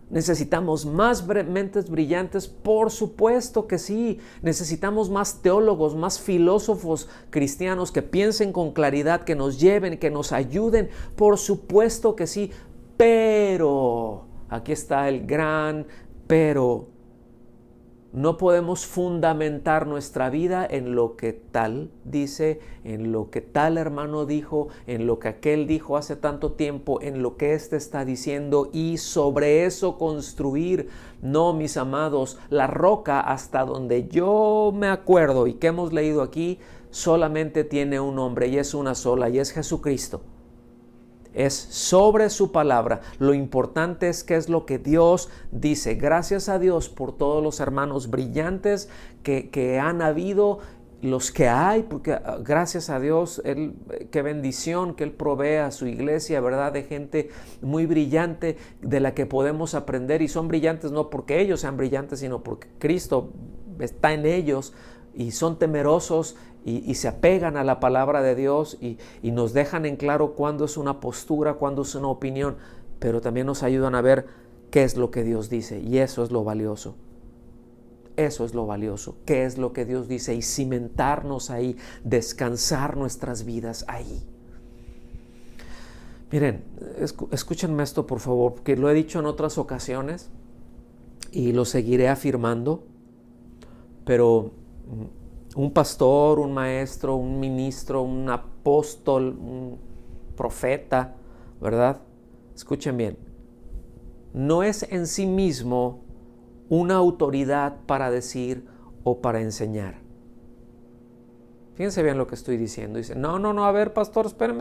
Necesitamos más mentes brillantes, por supuesto que sí. Necesitamos más teólogos, más filósofos cristianos que piensen con claridad, que nos lleven, que nos ayuden, por supuesto que sí. Pero, aquí está el gran pero. No podemos fundamentar nuestra vida en lo que tal dice, en lo que tal hermano dijo, en lo que aquel dijo hace tanto tiempo, en lo que éste está diciendo, y sobre eso construir. No, mis amados, la roca, hasta donde yo me acuerdo y que hemos leído aquí, solamente tiene un nombre, y es una sola, y es Jesucristo. Es sobre su palabra. Lo importante es qué es lo que Dios dice. Gracias a Dios por todos los hermanos brillantes que han habido, los que hay, porque gracias a Dios, qué bendición que Él provee a su iglesia, ¿verdad? De gente muy brillante de la que podemos aprender, y son brillantes no porque ellos sean brillantes, sino porque Cristo está en ellos. y son temerosos y se apegan a la palabra de Dios y nos dejan en claro cuándo es una postura, cuándo es una opinión, pero también nos ayudan a ver qué es lo que Dios dice, y eso es lo valioso. Eso es lo valioso, qué es lo que Dios dice, y cimentarnos ahí, descansar nuestras vidas ahí. Miren, escúchenme esto por favor, porque lo he dicho en otras ocasiones y lo seguiré afirmando, pero un pastor, un maestro, un ministro, un apóstol, un profeta, ¿verdad? Escuchen bien, no es en sí mismo una autoridad para decir o para enseñar. Fíjense bien lo que estoy diciendo. Dice, no, a ver, pastor, espéreme.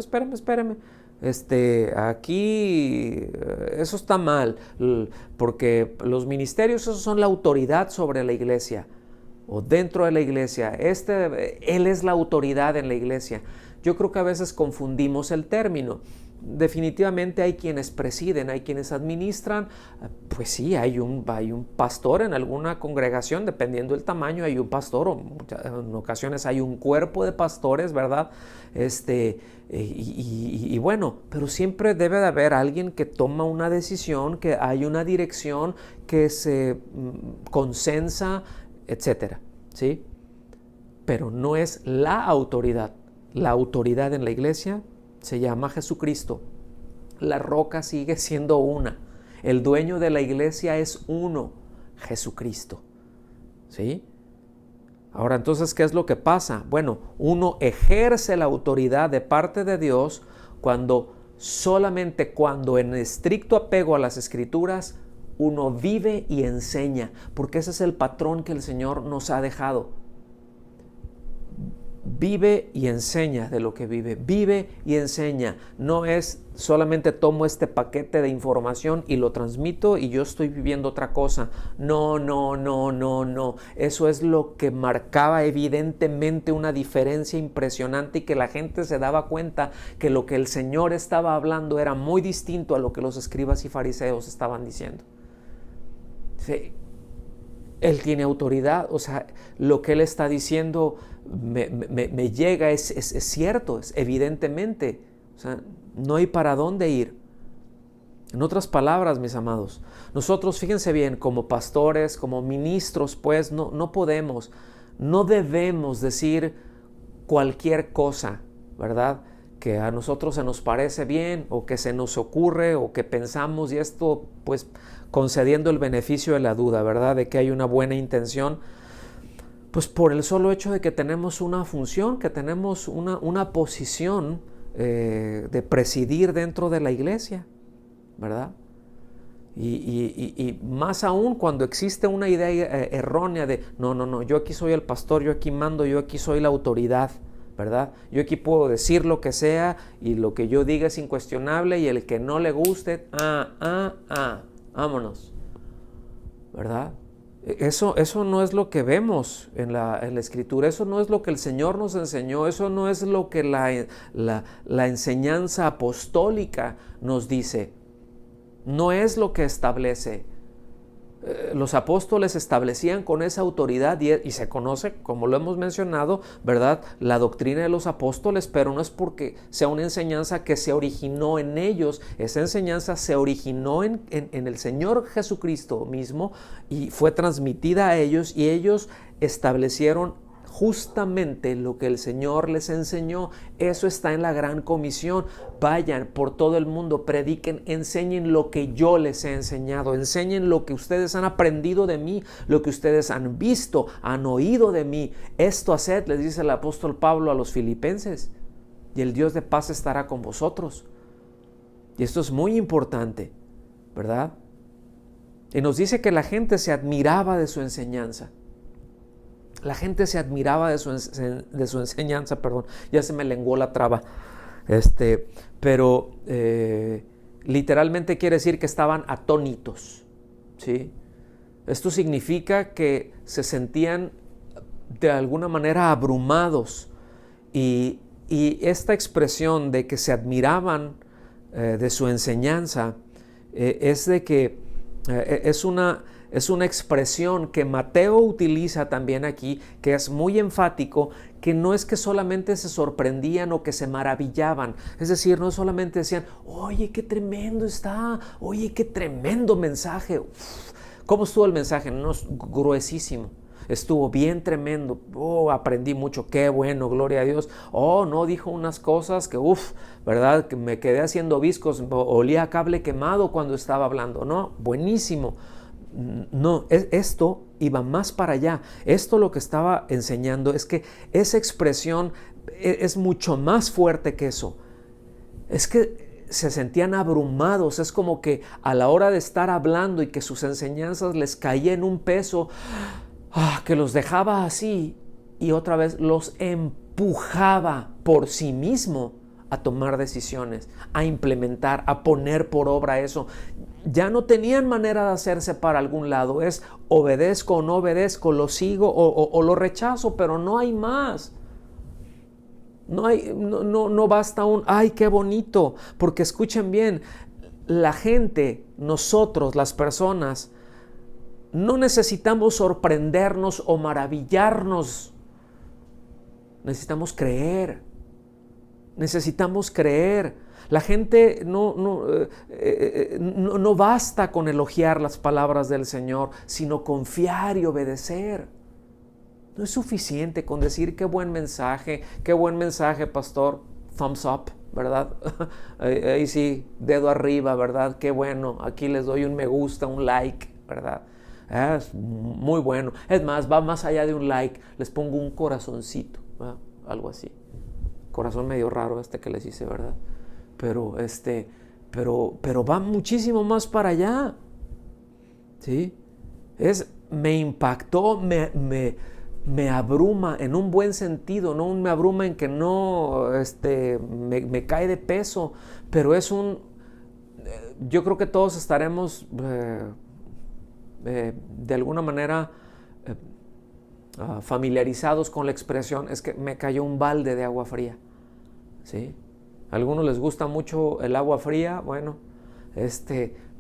Aquí eso está mal, porque los ministerios, esos son la autoridad sobre la iglesia o dentro de la iglesia. Él es la autoridad en la iglesia. Yo creo que a veces confundimos el término. Definitivamente hay quienes presiden, hay quienes administran. Pues sí, hay un pastor en alguna congregación, dependiendo del tamaño, hay un pastor, o en ocasiones hay un cuerpo de pastores, ¿verdad? Y bueno, pero siempre debe de haber alguien que toma una decisión, que hay una dirección, que se consensa, etcétera, ¿sí? Pero no es la autoridad. La autoridad en la iglesia se llama Jesucristo. La roca sigue siendo una. El dueño de la iglesia es uno, Jesucristo. ¿Sí? Ahora, entonces, ¿qué es lo que pasa? Bueno, uno ejerce la autoridad de parte de Dios solamente cuando en estricto apego a las Escrituras uno vive y enseña, porque ese es el patrón que el Señor nos ha dejado. Vive y enseña de lo que vive. Vive y enseña. No es solamente tomo este paquete de información y lo transmito y yo estoy viviendo otra cosa. No. Eso es lo que marcaba evidentemente una diferencia impresionante, y que la gente se daba cuenta que lo que el Señor estaba hablando era muy distinto a lo que los escribas y fariseos estaban diciendo. Sí. Él tiene autoridad, o sea, lo que Él está diciendo me llega, es cierto, es evidentemente, o sea, no hay para dónde ir. En otras palabras, mis amados, nosotros, fíjense bien, como pastores, como ministros, pues no podemos, no debemos decir cualquier cosa, ¿verdad?, que a nosotros se nos parece bien o que se nos ocurre o que pensamos, y esto pues concediendo el beneficio de la duda, ¿verdad?, de que hay una buena intención, pues por el solo hecho de que tenemos una función, que tenemos una posición de presidir dentro de la iglesia, ¿verdad? Y más aún cuando existe una idea errónea de no, yo aquí soy el pastor, yo aquí mando, yo aquí soy la autoridad, ¿verdad? Yo aquí puedo decir lo que sea y lo que yo diga es incuestionable, y el que no le guste, vámonos, ¿verdad? Eso no es lo que vemos en la Escritura, eso no es lo que el Señor nos enseñó, eso no es lo que la enseñanza apostólica nos dice, no es lo que establece. Los apóstoles establecían con esa autoridad y se conoce, como lo hemos mencionado, ¿verdad?, la doctrina de los apóstoles, pero no es porque sea una enseñanza que se originó en ellos. Esa enseñanza se originó en el Señor Jesucristo mismo y fue transmitida a ellos, y ellos establecieron justamente lo que el Señor les enseñó. Eso está en la gran comisión. Vayan por todo el mundo, prediquen, enseñen lo que yo les he enseñado, enseñen lo que ustedes han aprendido de mí, lo que ustedes han visto, han oído de mí. Esto haced, les dice el apóstol Pablo a los filipenses, y el Dios de paz estará con vosotros. Y esto es muy importante, ¿verdad? Y nos dice que la gente se admiraba de su enseñanza. La gente se admiraba de su enseñanza, ya se me lenguó la traba. Pero literalmente quiere decir que estaban atónitos, ¿sí? Esto significa que se sentían de alguna manera abrumados, y esta expresión de que se admiraban es de que es Es una expresión que Mateo utiliza también aquí, que es muy enfático, que no es que solamente se sorprendían o que se maravillaban. Es decir, no solamente decían, oye, qué tremendo está, oye, qué tremendo mensaje. Uf, ¿cómo estuvo el mensaje? No, gruesísimo. Estuvo bien tremendo. Oh, aprendí mucho. Qué bueno, gloria a Dios. Oh, no, dijo unas cosas que, ¿verdad? Que me quedé haciendo viscos. Olía a cable quemado cuando estaba hablando. No, buenísimo. No, esto iba más para allá. Esto lo que estaba enseñando es que esa expresión es mucho más fuerte que eso. Es que se sentían abrumados. Es como que a la hora de estar hablando y que sus enseñanzas les caía en un peso, que los dejaba así y otra vez los empujaba por sí mismo a tomar decisiones, a implementar, a poner por obra eso. Ya no tenían manera de hacerse para algún lado. Es obedezco o no obedezco, lo sigo o lo rechazo, pero no hay más. No basta un, ay, qué bonito, porque escuchen bien, la gente, nosotros, las personas, no necesitamos sorprendernos o maravillarnos. Necesitamos creer. Necesitamos creer. La gente no basta con elogiar las palabras del Señor, sino confiar y obedecer. No es suficiente con decir qué buen mensaje, pastor, thumbs up, ¿verdad? Ahí sí, dedo arriba, ¿verdad? Qué bueno, aquí les doy un me gusta, un like, ¿verdad? Es muy bueno. Es más, va más allá de un like, les pongo un corazoncito, ¿verdad? Algo así. Corazón medio raro que les hice, ¿verdad? Pero va muchísimo más para allá. ¿Sí? Me impactó, me abruma en un buen sentido, no me abruma en que no me cae de peso, pero yo creo que todos estaremos de alguna manera familiarizados con la expresión, es que me cayó un balde de agua fría. ¿Sí? A algunos les gusta mucho el agua fría, bueno,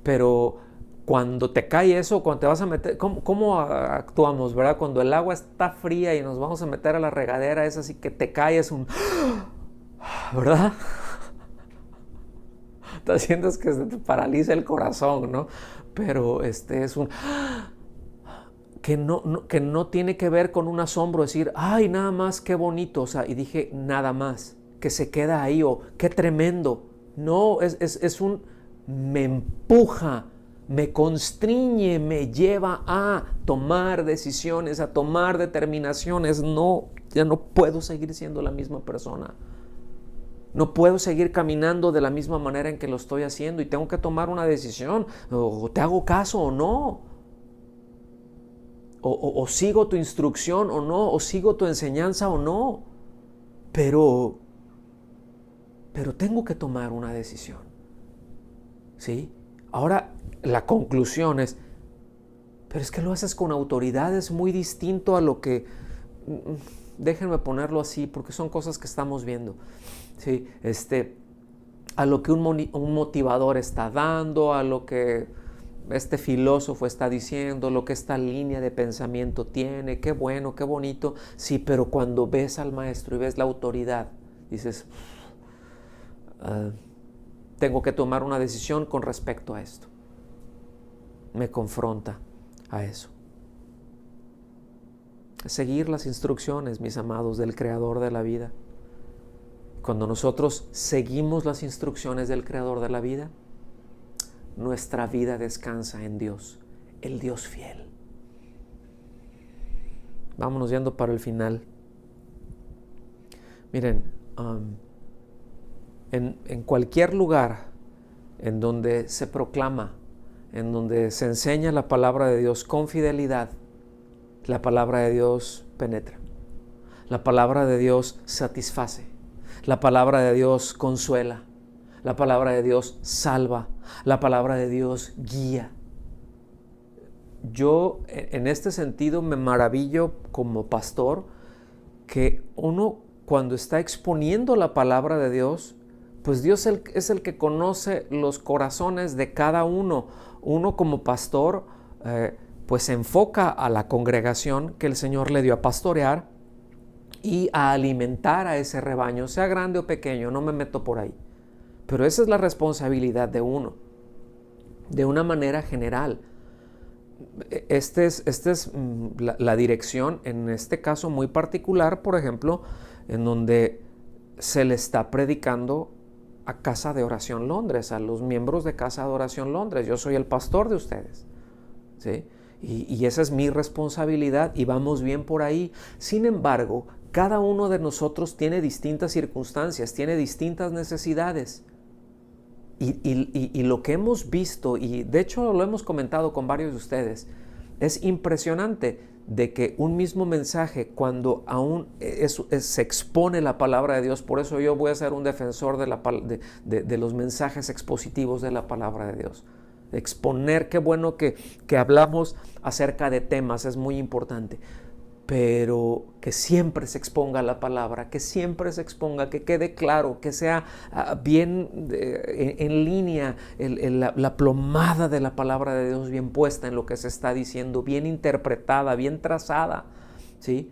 pero cuando te cae eso, cuando te vas a meter, ¿cómo actuamos, verdad? Cuando el agua está fría y nos vamos a meter a la regadera, es así que te cae, es un, ¿verdad? Te sientes que se te paraliza el corazón, ¿no? Pero es un que no tiene que ver con un asombro, decir, ay, nada más, qué bonito, o sea, y dije, nada más, que se queda ahí, o qué tremendo. No, es un, me empuja, me constriñe, me lleva a tomar decisiones, a tomar determinaciones. No, ya no puedo seguir siendo la misma persona. No puedo seguir caminando de la misma manera en que lo estoy haciendo y tengo que tomar una decisión. O te hago caso o no. O sigo tu instrucción o no. O sigo tu enseñanza o no. Pero tengo que tomar una decisión. ¿Sí? Ahora, la conclusión es, pero es que lo haces con autoridad, es muy distinto a lo que, déjenme ponerlo así, porque son cosas que estamos viendo. ¿Sí? A lo que un motivador está dando, a lo que este filósofo está diciendo, lo que esta línea de pensamiento tiene, qué bueno, qué bonito. Sí, pero cuando ves al maestro y ves la autoridad, dices, tengo que tomar una decisión con respecto a esto. Me confronta a eso. Seguir las instrucciones, mis amados, del Creador de la vida. Cuando nosotros seguimos las instrucciones del Creador de la vida, nuestra vida descansa en Dios, el Dios fiel. Vámonos yendo para el final. Miren, en cualquier lugar en donde se proclama, en donde se enseña la palabra de Dios con fidelidad, la palabra de Dios penetra. La palabra de Dios satisface. La palabra de Dios consuela. La palabra de Dios salva. La palabra de Dios guía. Yo en este sentido me maravillo como pastor que uno cuando está exponiendo la palabra de Dios, pues Dios es el que conoce los corazones de cada uno. Uno como pastor pues se enfoca a la congregación que el Señor le dio a pastorear y a alimentar a ese rebaño, sea grande o pequeño, no me meto por ahí. Pero esa es la responsabilidad de uno, de una manera general. Esta es la dirección, en este caso muy particular, por ejemplo, en donde se le está predicando a Casa de Oración Londres, a los miembros de Casa de Oración Londres. Yo soy el pastor de ustedes, ¿sí? Y esa es mi responsabilidad y vamos bien por ahí. Sin embargo, cada uno de nosotros tiene distintas circunstancias, tiene distintas necesidades. Y lo que hemos visto, y de hecho lo hemos comentado con varios de ustedes, es impresionante de que un mismo mensaje, cuando aún se expone la palabra de Dios, por eso yo voy a ser un defensor de los mensajes expositivos de la palabra de Dios. Exponer, qué bueno que hablamos acerca de temas, es muy importante. Pero que siempre se exponga la palabra, que siempre se exponga, que quede claro, que sea bien en línea la plomada de la palabra de Dios bien puesta en lo que se está diciendo, bien interpretada, bien trazada, ¿sí?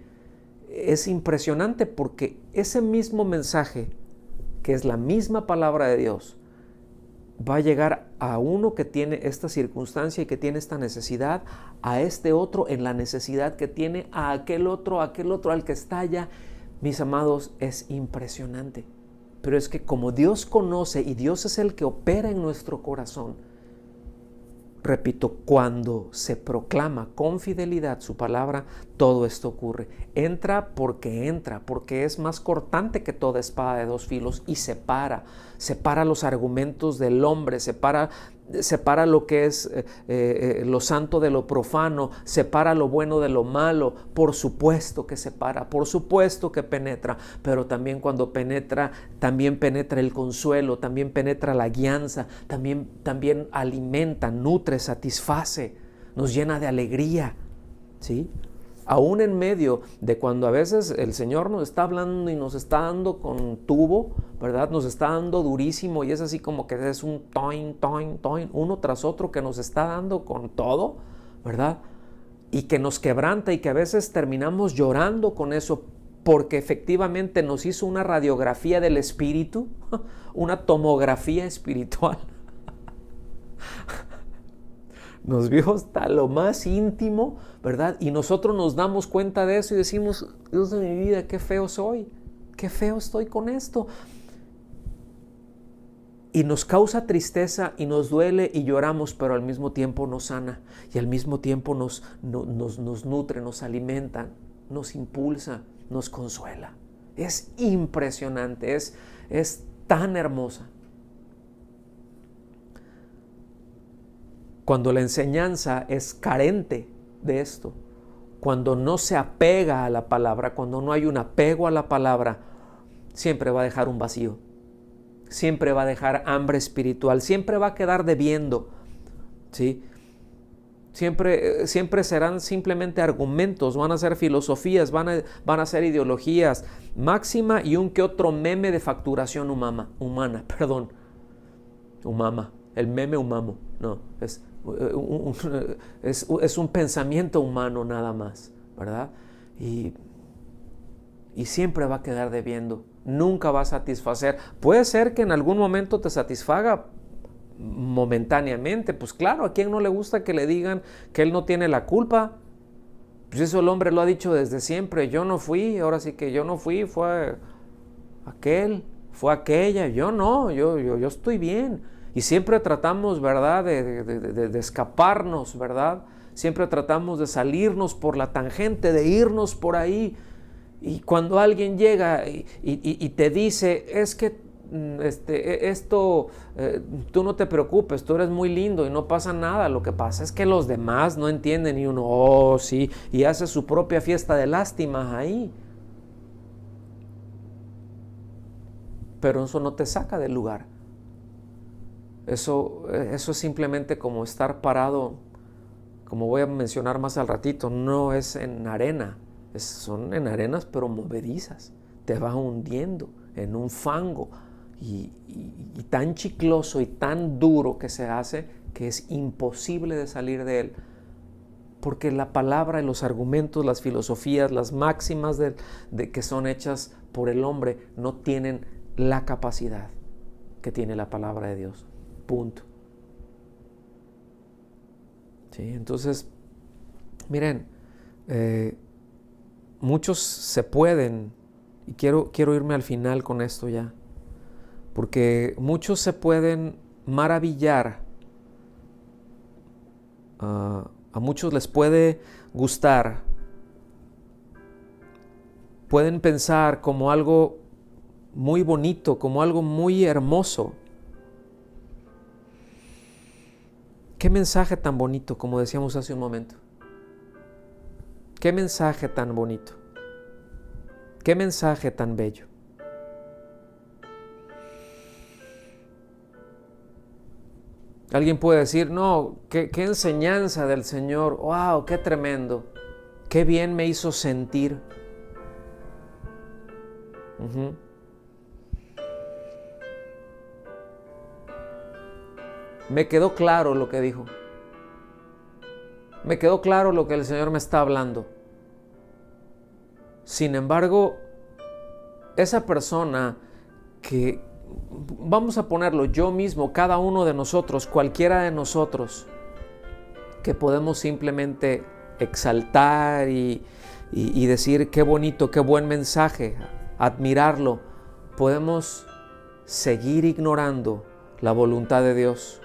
Es impresionante porque ese mismo mensaje, que es la misma palabra de Dios, va a llegar a uno que tiene esta circunstancia y que tiene esta necesidad, a este otro en la necesidad que tiene, a aquel otro al que está allá. Mis amados, es impresionante. Pero es que como Dios conoce y Dios es el que opera en nuestro corazón, repito, cuando se proclama con fidelidad su palabra, todo esto ocurre. Entra porque es más cortante que toda espada de dos filos y separa los argumentos del hombre, separa lo que es lo santo de lo profano, separa lo bueno de lo malo. Por supuesto que separa, por supuesto que penetra, pero también cuando penetra, también penetra el consuelo, también penetra la guianza, también alimenta, nutre, satisface, nos llena de alegría, ¿sí? Aún en medio de cuando a veces el Señor nos está hablando y nos está dando con tubo, ¿verdad? Nos está dando durísimo y es así como que es un toin, toin, toin, uno tras otro que nos está dando con todo, ¿verdad? Y que nos quebranta y que a veces terminamos llorando con eso porque efectivamente nos hizo una radiografía del espíritu, una tomografía espiritual. Nos vio hasta lo más íntimo, ¿verdad? Y nosotros nos damos cuenta de eso y decimos, Dios de mi vida, qué feo soy, qué feo estoy con esto. Y nos causa tristeza y nos duele y lloramos, pero al mismo tiempo nos sana y al mismo tiempo nos nutre, nos alimenta, nos impulsa, nos consuela. Es impresionante, es tan hermosa. Cuando la enseñanza es carente de esto, cuando no se apega a la palabra, cuando no hay un apego a la palabra, siempre va a dejar un vacío, siempre va a dejar hambre espiritual, siempre va a quedar debiendo, ¿sí? Siempre serán simplemente argumentos, van a ser filosofías, van a ser ideologías, máxima y un que otro meme de facturación humana, el meme humano, no, es un pensamiento humano nada más, ¿verdad? Y siempre va a quedar debiendo, nunca va a satisfacer. Puede ser que en algún momento te satisfaga momentáneamente, pues claro, ¿a quién no le gusta que le digan que él no tiene la culpa? Pues eso el hombre lo ha dicho desde siempre, yo no fui, ahora sí que yo no fui, fue aquel, fue aquella, yo no, yo estoy bien. Y siempre tratamos, ¿verdad?, de escaparnos, ¿verdad? Siempre tratamos de salirnos por la tangente, de irnos por ahí. Y cuando alguien llega y te dice, es que tú no te preocupes, tú eres muy lindo y no pasa nada, lo que pasa es que los demás no entienden y uno, oh sí, y hace su propia fiesta de lástima ahí. Pero eso no te saca del lugar. Eso es simplemente como estar parado, como voy a mencionar más al ratito, no es en arena, son en arenas pero movedizas, te va hundiendo en un fango y tan chicloso y tan duro que se hace que es imposible de salir de él. Porque la palabra y los argumentos, las filosofías, las máximas que son hechas por el hombre no tienen la capacidad que tiene la palabra de Dios. Punto. ¿Sí? Entonces, miren, muchos se pueden, y quiero irme al final con esto ya, porque muchos se pueden maravillar, a muchos les puede gustar, pueden pensar como algo muy bonito, como algo muy hermoso. Qué mensaje tan bonito, como decíamos hace un momento. Qué mensaje tan bonito. Qué mensaje tan bello. Alguien puede decir, no, qué enseñanza del Señor, wow, qué tremendo, qué bien me hizo sentir. Me quedó claro lo que dijo. Me quedó claro lo que el Señor me está hablando. Sin embargo, esa persona que, vamos a ponerlo, yo mismo, cada uno de nosotros, cualquiera de nosotros, que podemos simplemente exaltar y decir qué bonito, qué buen mensaje, admirarlo, podemos seguir ignorando la voluntad de Dios.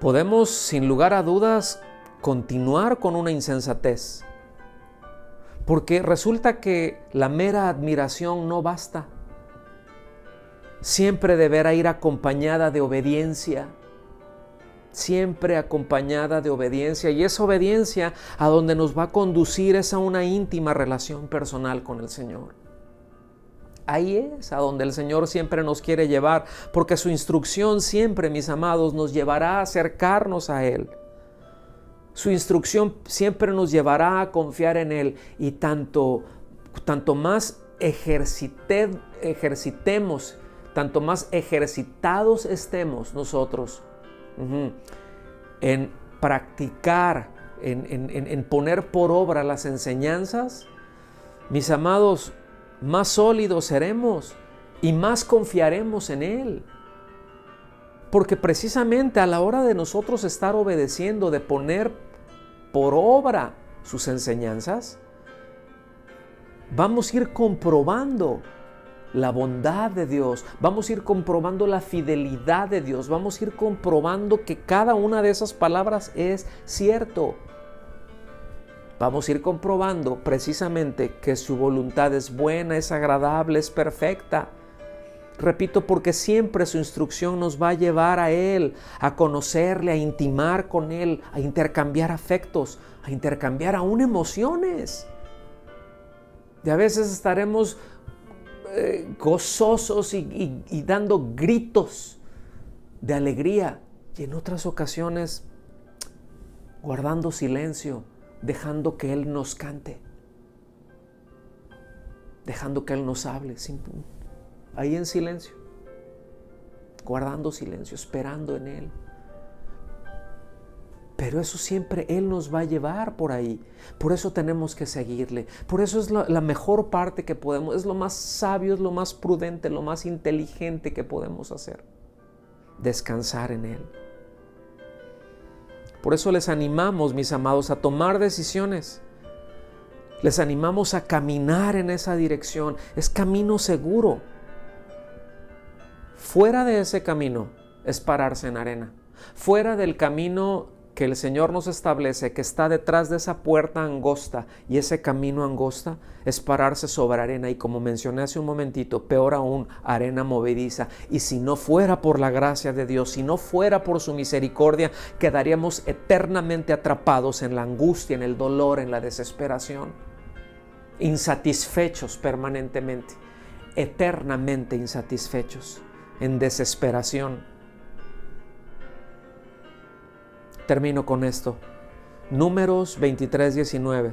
Podemos, sin lugar a dudas, continuar con una insensatez, porque resulta que la mera admiración no basta. Siempre deberá ir acompañada de obediencia, siempre acompañada de obediencia, y esa obediencia a donde nos va a conducir es a una íntima relación personal con el Señor. Ahí es a donde el Señor siempre nos quiere llevar, porque su instrucción siempre, mis amados, nos llevará a acercarnos a Él. Su instrucción siempre nos llevará a confiar en Él, y tanto más ejercitemos, tanto más ejercitados estemos nosotros en practicar, en poner por obra las enseñanzas, mis amados, más sólidos seremos y más confiaremos en Él. Porque precisamente a la hora de nosotros estar obedeciendo, de poner por obra sus enseñanzas, vamos a ir comprobando la bondad de Dios, vamos a ir comprobando la fidelidad de Dios, vamos a ir comprobando que cada una de esas palabras es cierto. Vamos a ir comprobando precisamente que su voluntad es buena, es agradable, es perfecta. Repito, porque siempre su instrucción nos va a llevar a Él, a conocerle, a intimar con Él, a intercambiar afectos, a intercambiar aún emociones. Y a veces estaremos gozosos y dando gritos de alegría, y en otras ocasiones guardando silencio, dejando que Él nos cante, dejando que Él nos hable, ahí en silencio, guardando silencio, esperando en Él. Pero eso siempre Él nos va a llevar por ahí. Por eso tenemos que seguirle. Por eso es la mejor parte que podemos, es lo más sabio, es lo más prudente, lo más inteligente que podemos hacer. Descansar en Él. Por eso les animamos, mis amados, a tomar decisiones. Les animamos a caminar en esa dirección. Es camino seguro. Fuera de ese camino es pararse en arena. Fuera del camino que el Señor nos establece, que está detrás de esa puerta angosta, y ese camino angosta es pararse sobre arena, y como mencioné hace un momentito, peor aún, arena movediza. Y si no fuera por la gracia de Dios, si no fuera por su misericordia, quedaríamos eternamente atrapados en la angustia, en el dolor, en la desesperación, insatisfechos permanentemente, eternamente insatisfechos, en desesperación. Termino con esto. Números 23:19.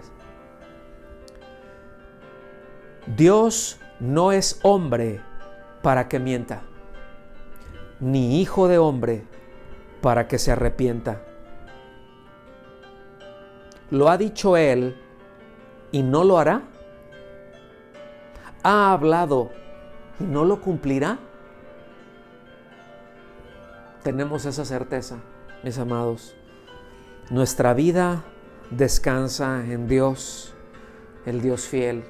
Dios no es hombre para que mienta, ni hijo de hombre para que se arrepienta. ¿Lo ha dicho Él y no lo hará? ¿Ha hablado y no lo cumplirá? Tenemos esa certeza, mis amados. Nuestra vida descansa en Dios, el Dios fiel.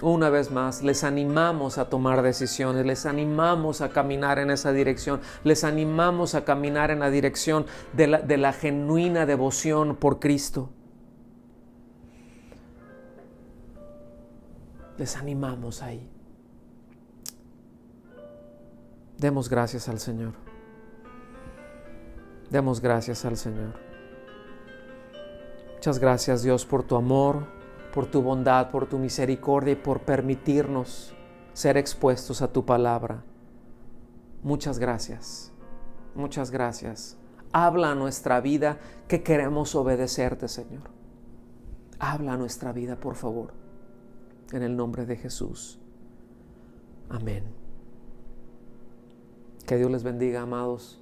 Una vez más, les animamos a tomar decisiones, les animamos a caminar en esa dirección, les animamos a caminar en la dirección de la genuina devoción por Cristo. Les animamos ahí. Demos gracias al Señor. Demos gracias al Señor. Muchas gracias, Dios, por tu amor, por tu bondad, por tu misericordia y por permitirnos ser expuestos a tu palabra. Muchas gracias. Muchas gracias. Habla a nuestra vida que queremos obedecerte, Señor. Habla a nuestra vida, por favor. En el nombre de Jesús. Amén. Que Dios les bendiga, amados.